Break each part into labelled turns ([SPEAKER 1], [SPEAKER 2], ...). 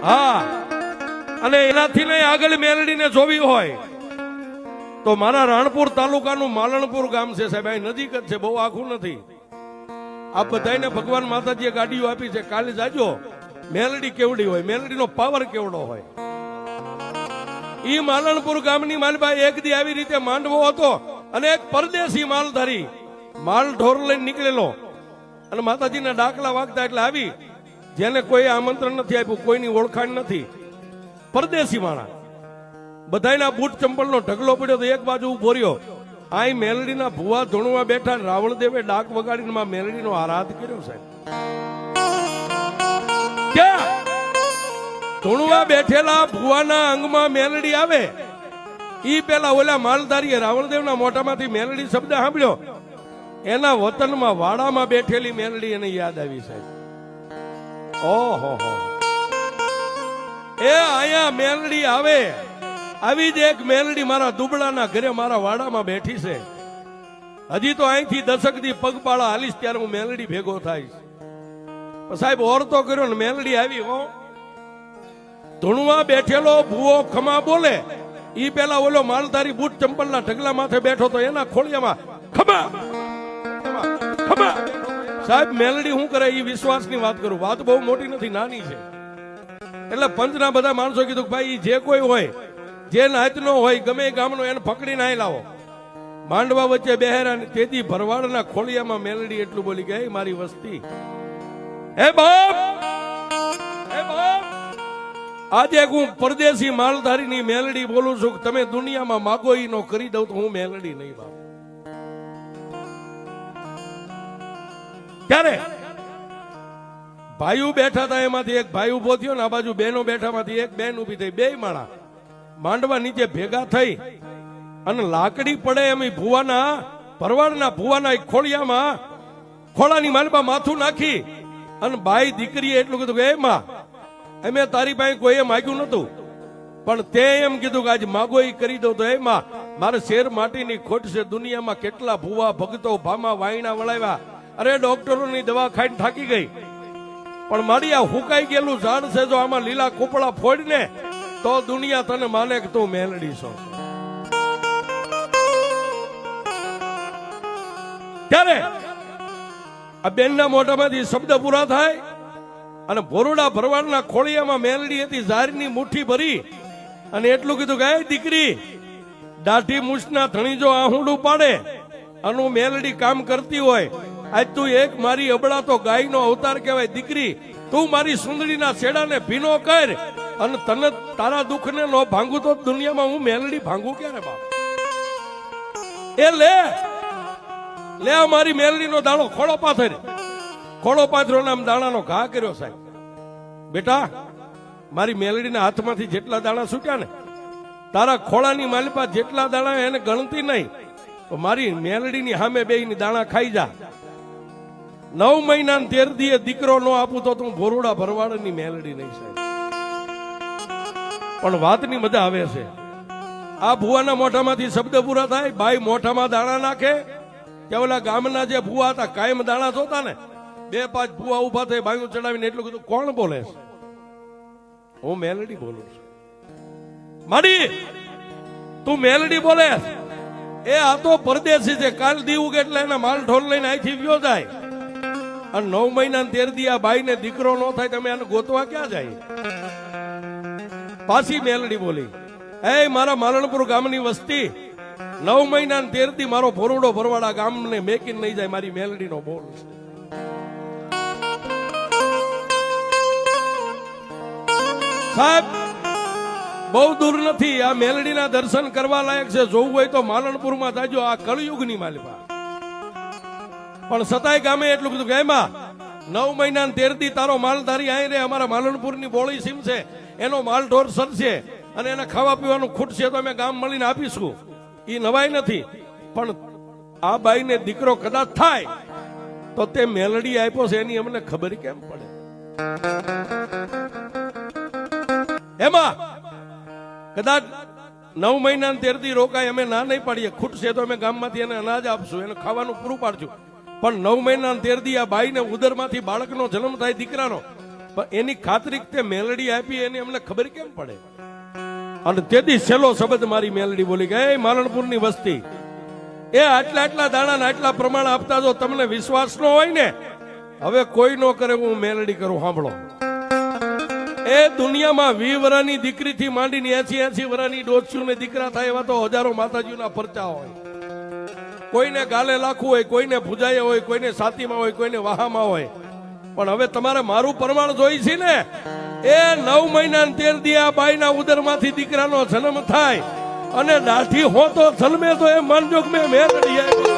[SPEAKER 1] હા, અને એનાથી નહીં આગળ મેલડીને જોવી હોય તો મારા રાણપુર તાલુકાનું માલણપુર ગામ છે સાહેબ, અહીં નજીક જ છે, બહુ આખું નથી. આ બધાને ભગવાન માતાજીએ ગાડીઓ આપી છે. કાલે જાજો મેલડી કેવડી હોય, મેલડીનો પાવર કેવડો હોય. ઈ માલણપુર ગામની માલબા એક દી આવી રીતે માંડવો હતો અને એક પરદેશી માલધારી માલ ઢોર લઈને નીકળેલો અને માતાજીના ડાકલા વાગતા એટલે આવી, જેને કોઈ આમંત્રણ નથી આપ્યું, કોઈની ઓળખાણ નથી, પરદેશી માણસ, બધાના બૂટ ચંપલનો ઢગલો પડ્યો તો એક બાજુ ઉભો રહ્યો. આ મેલડીના ભુવા ધૂણવા બેઠા, રાવણદેવે ડાક વગાડીને માં મેલડીનો આરાધ કર્યો સાહેબ. ક્યાં ધૂણવા બેઠેલા ભુવાના અંગમાં મેલડી આવે, ઈ પેલા ઓલા માલધારીએ રાવણદેવના મોઢામાંથી મેલડી શબ્દ સાંભળ્યો, એના વતનમાં વાડામાં બેઠેલી મેલડી એને યાદ આવી સાહેબ. ઓહો, એ આયા મેલડી આવે, આવી જ એક મેલડી મારા દુબળાના ઘરે મારા વાડામાં બેઠી છે. હજી તો અહીંથી દશક દી પગપાળા હાલીશ ત્યારે હું મેલડી ભેગો થાઈશ. સાહેબ ઓરતો કર્યો ને મેલડી આવી. હો, ધૂણવા બેઠેલો ભૂવો ખમા બોલે, ઈ પેલા ઓલો માલધારી બૂટ ચંપલના ઢગલા માથે બેઠો તો એના ખોળિયામાં ખમા ખમા. સાહેબ મેલડી શું કરે એ વિશ્વાસની વાત કરું, વાત બહુ મોટી નથી, નાની છે. એટલે પંચના બધા માણસો કીધું કે ભાઈ જે કોઈ હોય, જે નાતનો હોય, ગમે ગામનો, એને પકડીને આઈ લાવો. માંડવા વચ્ચે બેહેરા, તેથી ભરવાડના ખોળિયામાં મેલડી એટલું બોલી કે મારી વસ્તી, હે બાપ, હે બાપ, આજે હું પરદેશી માલધારીની મેલડી બોલું છું કે તમે દુનિયામાં માગો ઈ નો કરી દઉં તો હું મેલડી નહીં બાપ. ક્યારે ભાઈઓ બેઠા હતા, એમાંથી એક ભાઈ ઉભો થયો ને આ બાજુ બહેનો બેઠા, માંથી એક બેન ઉભી થઈ, બે માણા માંડવા નીચે ભેગા થઈ અને લાકડી પડે એમ ભુવાના ભરવાડના ભુવાના ખોળિયામાં ખોળાની માલબા માથું નાખી અને બાઈ દીકરીએ એટલું કીધું કે એ માં, અમે તારી પાસે કોઈએ માગ્યું નતું, પણ તે એમ કીધું કે આજ માગો એ કરી દઉં તો એ માં, મારે શેર માટીની ખોટ છે, દુનિયામાં કેટલા ભુવા ભગતો ભામા વાયણા વળાવ્યા, અરે ડોક્ટરોની દવા ખાઈને થાકી ગઈ, પણ મારી આ હુકાઈ ગયેલું ઝાડ છે, જો આમાં લીલા કોપડા ફોડીને તો દુનિયા તને માને કે તું મેલડી છો. ત્યારે આ બેનના મોઢામાંથી શબ્દ પૂરા થાય અને ભોરડા ભરવાડના ખોળિયામાં મેલડી હતી, ઝારની મુઠ્ઠી ભરી અને એટલું કીધું કે દીકરી, દાઢી મૂછના ધણી જો આહુડું પાડે અને મેલડી કામ કરતી હોય, આજ તું એક મારી અબળા તો ગાયનો અવતાર કહેવાય, દીકરી તું મારી સુંદરીના છેડાને ભીનો કર અને તને તારા દુઃખને નો ભાંગું તો દુનિયામાં હું મેલડી ભાંગું ક્યારે બાપ. એ લે લે મારી મેલડીનો દાણો ખોળો પાથર, ખોળો પાથરો નામ દાણાનો ઘા કર્યો સાહેબ. બેટા, મારી મેલડીના હાથમાંથી જેટલા દાણા છૂટ્યા ને, તારા ખોળાની માલિપા જેટલા દાણા એને ગણતી નહીં, તો મારી મેલડીની સામે બેયની દાણા ખાઈ જા. 9 મહિના 13 દીએ દીકરો નો આપું તો તું ભોરડા ભરવાડની મેલડી નહીં સાહેબ. પણ વાતની મજા આવે છે. આ ભુવાના મોઢામાંથી શબ્દ પૂરા થાય, ભાઈ મોઢામાં દાણા નાખે, ત્યાં ઓલા ગામના જે ભુવા હતા કાયમ દાણા જોતા ને, 2-5 ભુવા ઉભા થઈ ભાઈઓ ચડાવીને એટલું કીધું, કોણ બોલે છે? હું મેલડી બોલું છું. માડી તું મેલડી બોલે? એ આ તો પરદેશી છે, કાલ દીવું કે એટલે એના માલ ઢોલ લઈને અહીંથી ગયો જાય અને 9 મહિના 13 દી આ ભાઈ ને દીકરો ન થાય, તમે આને ગોતવા ક્યાં જાય? પાછી મેલડી બોલી, એ મારા માલણપુર ગામની વસ્તી, 9 મહિના 13 દી મારો ભોરડો ભરવાડા ગામને મેકીને નહીં જાય, મારી મેલડીનો બોલ છે. સાહેબ બહુ દૂર નથી, આ મેલડીના દર્શન કરવા લાયક છે, જોવું હોય તો માલણપુરમાં જાજો, આ કળયુગની માલિપા. પણ સતાય ગામે એટલું કીધું કે એમાં 9 મહિના 13 દી તારો માલધારી આઈ રે, અમારા માલણપુરની બોળી સીમ છે, એનો માલ ઢોર સરશે અને એને ખાવા પીવાનું ખૂટશે તો અમે ગામ મળીને આપીશું. એ નવાઈ નથી, પણ આ બાઈને દીકરો કદાચ થાય તો તે મેલડી આપ્યો છે એની અમને ખબર કેમ પડે? એમાં કદાચ 9 મહિના 13 દી રોકાય, અમે ના નહીં પાડીએ, ખૂટશે તો અમે ગામમાંથી એને અનાજ આપશું, એને ખાવાનું પૂરું પાડશું. પણ 9 મહિના 13 દી આ બાઈને ઉદરમાંથી બાળકનો જન્મ થાય દીકરાનો, પણ એની ખાતરી તે મેલડી આપી એની અમને ખબર કેમ પડે? અને તેથી છેલ્લો શબ્દ મારી મેલડી બોલી ગઈ, માલણપુરની વસ્તી એ આટલા આટલા દાણા આટલા પ્રમાણ આપતા જો તમને વિશ્વાસ ન હોય ને, હવે કોઈ નો કરે હું મેલડી કરું. સાંભળો, એ દુનિયામાં 20 વર્ષની દીકરીથી માંડીને 80 વર્ષની ડોચ્યુને દીકરા થાય એવા તો હજારો માતાજીના પરચા હોય. કોઈને ગાલે લાખું હોય, કોઈને ભુજાએ હોય, કોઈને સાતીમાં હોય, કોઈને વાહામાં હોય. પણ હવે તમારે મારું પ્રમાણ જોઈ છે ને, એ 9 મહિના 13 દી આ બાઈના ઉદરમાંથી દીકરાનો જન્મ થાય અને દાઢી હો તો જન્મે તો એ માનજો કે મેં મેલડી આવી.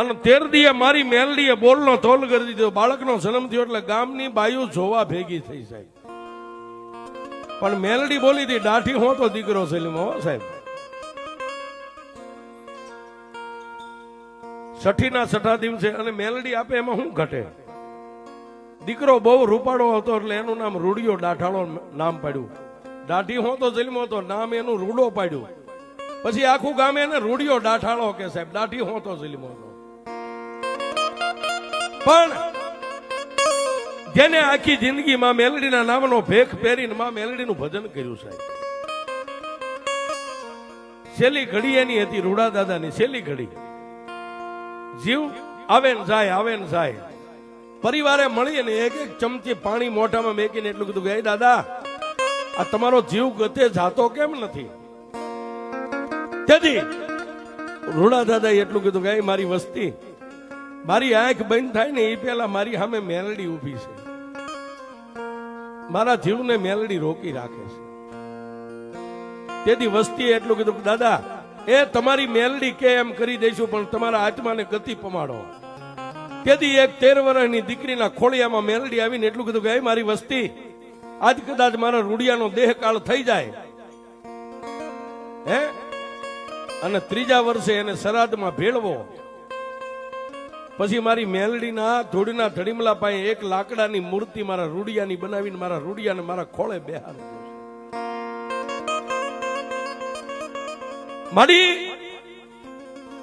[SPEAKER 1] અને 13 દીએ મારી મેલડીએ બોલનો તોલ કરી દીધો. બાળકનો જન્મ થયો એટલે ગામની બાયુ જોવા ભેગી થઈ સાહેબ. પણ મેલડી બોલી હતી દાઢી હો તો દીકરો સલીમો સાહેબ. છઠ્ઠીના છઠ્ઠા દિવસે અને મેલડી આપે એમાં શું ઘટે? દીકરો બહુ રૂપાળો હતો એટલે એનું નામ રૂડિયો દાઠાળો નામ પાડ્યું. દાઢી હો તો સલીમો હતો, નામ એનું રૂડો પાડ્યું. પછી આખું ગામ એને રૂડિયો દાઠાળો કે સાહેબ, દાઢી હો તો સલીમો હતો. પણ જેને આખી જિંદગી માં મેલડીના નામનો ભેખ પહેરીને માં મેલડીનું ભજન કર્યું સાહેબ, છેલ્લી ઘડી એની હતી રૂડા દાદાની. છેલ્લી ઘડી જીવ આવે ને જાય, આવે ને જાય. પરિવારે મળીને એક એક ચમચી પાણી મોઢામાં મેકીને એટલું કીધું કે દાદા આ તમારો જીવ ગતે જાતો કેમ નથી? તેથી રૂડા દાદા એટલું કીધું કે મારી વસ્તી, મારી આંખ બંધ થાય ને એ પેલા મારી સામે મેલડી ઊભી છે, મારા જીવને મેલડી રોકી રાખે છે. તેથી વસ્તીએ એટલું કીધું દાદા એ તમારી મેલડી કે એમ કરી દઈશું, પણ તમારા આત્માને ગતિ પમાડો. તેથી એક 13 વર્ષની દીકરીના ખોળિયામાં મેલડી આવીને એટલું કીધું કે મારી વસ્તી, આજ કદાચ મારા રૂડિયાનો દેહકાળ થઈ જાય હે, અને 3જા વર્ષે એને શ્રાદ્ધમાં ભેળવો. પછી મારી મેલડીના ધૂળના ધડીમલા પાસે એક લાકડાની મૂર્તિ મારા રૂડિયાની બનાવીને મારા રૂડિયાને મારા ખોળે બેહાડે. મારી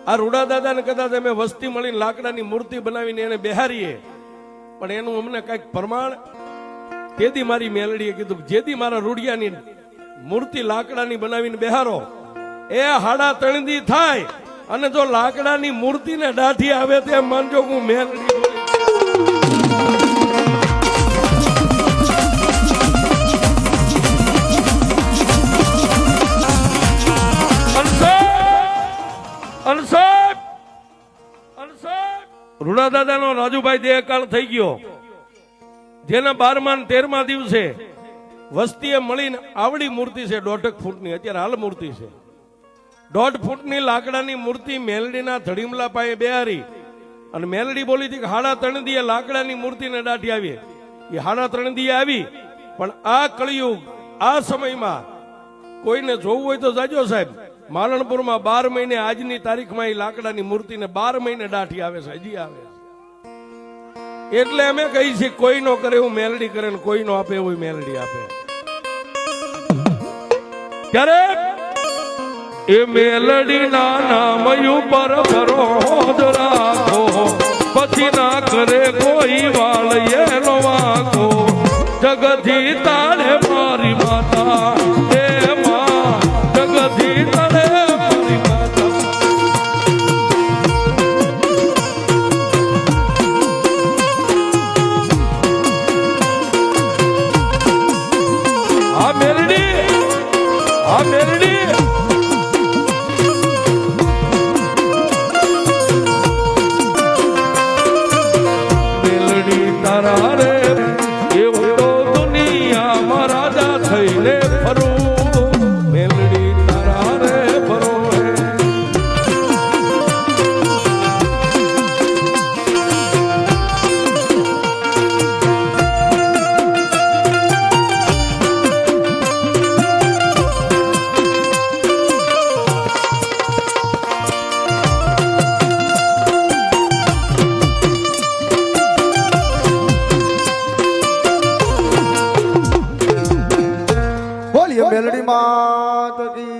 [SPEAKER 1] આ રૂડા દાદાને કદાચ અમે વસ્તી મળીને લાકડાની મૂર્તિ બનાવીને એને બેહારીએ, પણ એનું અમને કઈક પ્રમાણ. તેથી મારી મેલડીએ કીધું જેથી મારા રૂડિયાની મૂર્તિ લાકડાની બનાવીને બેહારો, એ 3.5 દી થાય અને જો લાકડાની મૂર્તિને દાઢી આવે તો એમ માનજો હું મેલડી રૂડા દાદાનો રાજુભાઈ દેહકાળ થઈ ગયો, જેના 12મા અને 13મા દિવસે વસ્તીએ મળીને આવડી મૂર્તિ છે 1.5 ફૂટની, અત્યારે હાલ મૂર્તિ છે 1.5 ફૂટની લાકડાની મૂર્તિ મેલડીના ધડીમલા પાસે બેહારી. અને મેલડી બોલી હતી કે 3.5 દીએ લાકડાની મૂર્તિને દાઢી આવી. એ 3.5 દીએ આવી. પણ આ કળિયુગ આ સમયમાં કોઈને જોવું હોય તો જાજો સાહેબ, માલણપુરમાં 12 મહિને આજની તારીખમાં એ લાકડાની મૂર્તિને 12 મહિને દાઢી આવે છે, હજી આવે છે. એટલે અમે કહી છીએ કોઈ નો કરે એવું મેલડી કરે ને કોઈ નો આપે એવું મેલડી આપે. ત્યારે એ મેલડી ના નામ ઉપર ભરોસ રાખો, પછી ના કરે કોઈ વાળ એનો વાંકો. જગથી તારે મારી માતા, એ માં જગથી તારે મારી માતા. આ મેલડી, આ મેલડી
[SPEAKER 2] મેલડી માત કી